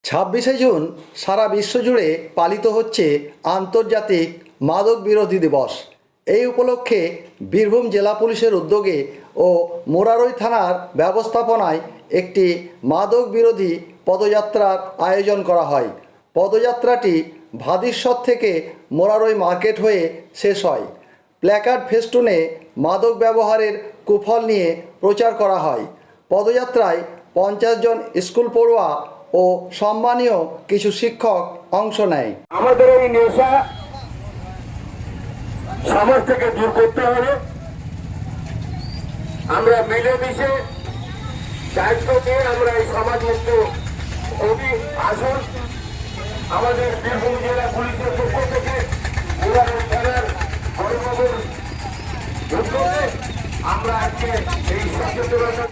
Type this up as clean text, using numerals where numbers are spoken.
26শে June সারা বিশ্বজুড়ে পালিত হচ্ছে আন্তর্জাতিক মাদক বিরোধী দিবস। এই উপলক্ষে বীরভূম জেলা পুলিশের উদ্যোগে ও মোরারই থানার ব্যবস্থাপনায় একটি মাদক বিরোধী পদযাত্রার আয়োজন করা হয়। পদযাত্রাটি ভাদিশ্বর থেকে মোরারই মার্কেট হয়ে শেষ হয়। প্ল্যাকার্ড ফেস্টুনে মাদক ব্যবহারের কুফল নিয়ে প্রচার করা হয়। পদযাত্রায় 50 জন স্কুল পড়ুয়া ও সম্মানীয় কিছু শিক্ষক অংশ নেয়। আমাদের এই নেশা সমাজ থেকে দূর করতে হবে। আমরা মিলেমিশে দায়িত্ব নিয়ে আমরা এই সমাজ মুক্ত করি। আসুন আমাদের বীরভূম জেলা পুলিশের পক্ষ থেকে মোরারই থানার কর্মবল উদ্যোগে আমরা আজকে এই সচেতনতা